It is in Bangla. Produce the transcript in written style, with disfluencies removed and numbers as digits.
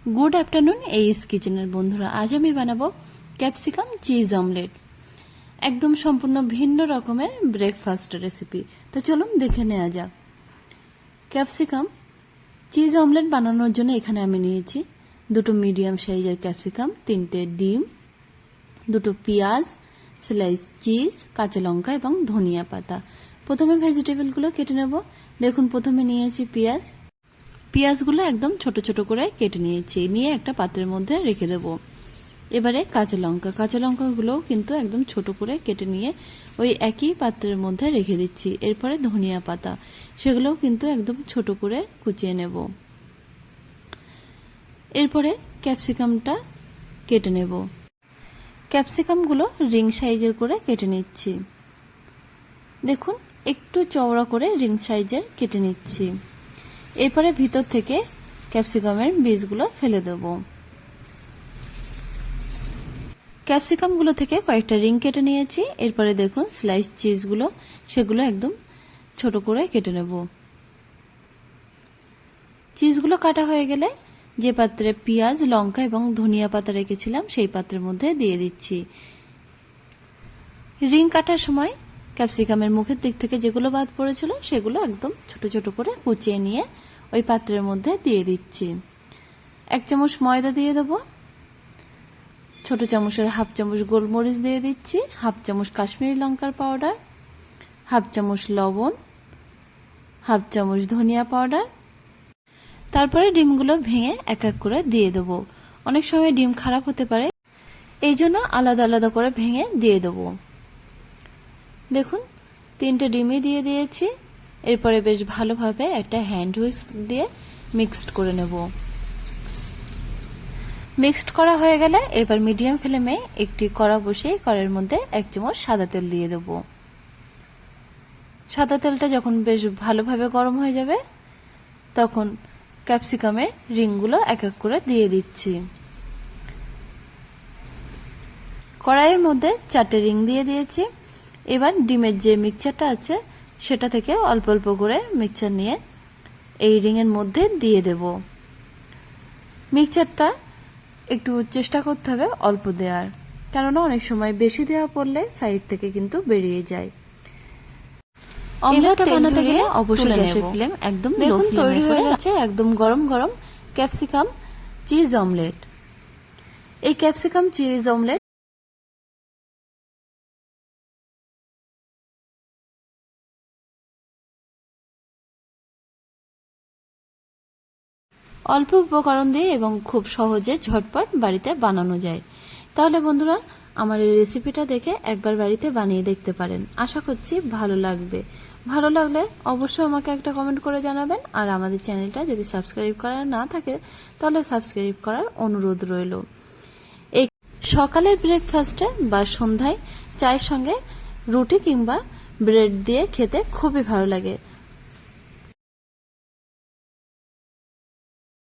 গুড আফটারনুন এইস কিচেনের বন্ধুরা, আজ আমি বানাবো ক্যাপসিকাম চিজ অমলেট। একদম সম্পূর্ণ ভিন্ন রকমের ব্রেকফাস্ট রেসিপি। তো চলুন দেখে নেওয়া যাক। ক্যাপসিকাম চিজ অমলেট বানানোর জন্য এখানে আমি নিয়েছি দুটো মিডিয়াম সাইজের ক্যাপসিকাম, 3টে ডিম, দুটো পেঁয়াজ, স্লাইস চিজ, কাঁচা লঙ্কা এবং ধনিয়া পাতা। প্রথমে ভেজিটেবলগুলো কেটে নেব। দেখুন, প্রথমে নিয়েছি পেঁয়াজগুলো একদম ছোট ছোট করে কেটে নিয়ে একটা পাত্রের মধ্যে রেখে দেব। এবারে কাঁচা লঙ্কাগুলো কিন্তু একদম ছোট করে কেটে নিয়ে ওই একই পাত্রের মধ্যে রেখে দিচ্ছি। এরপরে ধনিয়া পাতা, সেগুলোও কিন্তু একদম ছোট করে কুচিয়ে নেব। এরপরে ক্যাপসিকামটা কেটে নেব। ক্যাপসিকামগুলো রিং সাইজের করে কেটে নিচ্ছি। দেখুন, একটু চওড়া করে রিং সাইজের কেটে নিচ্ছি। এরপরে ভিতর থেকে ক্যাপসিকামের বীজগুলো ফেলে দেব। ক্যাপসিকামগুলো থেকে কয়েকটা রিং কেটে নিয়েছি। এরপরে দেখুন স্লাইস চিজগুলো, সেগুলো একদম ছোট করে কেটে নেব। চিজগুলো কাটা হয়ে গেলে যে পাত্রে পেঁয়াজ, লঙ্কা এবং ধনিয়া পাতা রেখেছিলাম সেই পাত্রের মধ্যে দিয়ে দিচ্ছি। রিং কাটার সময় ক্যাপসিকামের মুখের দিক থেকে যেগুলো বাদ পড়েছিল সেগুলো একদম ছোট ছোট করে কুচিয়ে নিয়ে ওই পাত্রের মধ্যে দিয়ে দিচ্ছি। 1 চামচ ময়দা দিয়ে দেব, ছোট চামচের হাফ চামচ গোলমরিচ দিয়ে দিচ্ছি, হাফ চামচ কাশ্মীরি লঙ্কার পাউডার, হাফ চামচ লবণ, হাফ চামচ ধনিয়া পাউডার। তারপরে ডিমগুলো ভেঙে এক এক করে দিয়ে দেব। অনেক সময় ডিম খারাপ হতে পারে, এই জন্য আলাদা আলাদা করে ভেঙে দিয়ে দেব। দেখুন, 3টে ডিমই দিয়ে দিয়েছি। এরপরে বেশ ভালোভাবে একটা হ্যান্ড হুইস্ক দিয়ে মিক্সড করে নেব। মিক্সড করা হয়ে গেলে এবার মিডিয়াম ফ্লেমে একটি কড়া বসিয়ে কড়াইয়ের মধ্যে 1 চামচ সাদা তেল দিয়ে দেব। সাদা তেলটা যখন বেশ ভালোভাবে গরম হয়ে যাবে তখন ক্যাপসিকামের রিংগুলো এক এক করে দিয়ে দিচ্ছি। কড়াইয়ের মধ্যে 4টে রিং দিয়ে দিয়েছি। এবার ডিমের যে মিক্সচারটা আছে সেটা থেকে অল্প অল্প করে মিক্সচার নিয়ে এই রিংয়ের মধ্যে দিয়ে দেব। মিক্সচারটা একটু চেষ্টা করতে হবে অল্প দেওয়ার, কেননা অনেক সময় বেশি দেওয়া পড়লে সাইড থেকে কিন্তু বেরিয়ে যায়। অমলেটটা বানাতে গেলে অবশ্যই গ্যাসের ফ্লেম একদম লো ফ্লেমে তৈরি হয়ে গেছে একদম গরম গরম ক্যাপসিকাম চিজ অমলেট। এই ক্যাপসিকাম চিজ অমলেট অল্প উপকরণ দিয়ে এবং খুব সহজে ঝটপট বাড়িতে বানানো যায়। তাহলে বন্ধুরা, আমার এই রেসিপিটা দেখে একবার বাড়িতে বানিয়ে দেখতে পারেন। আশা করছি ভালো লাগবে। ভালো লাগলে অবশ্যই আমাকে একটা কমেন্ট করে জানাবেন। আর আমাদের চ্যানেলটা যদি সাবস্ক্রাইব করা না থাকে তাহলে সাবস্ক্রাইব করার অনুরোধ রইল। এই সকালের ব্রেকফাস্টে বা সন্ধ্যায় চায়ের সঙ্গে রুটি কিংবা ব্রেড দিয়ে খেতে খুবই ভালো লাগে।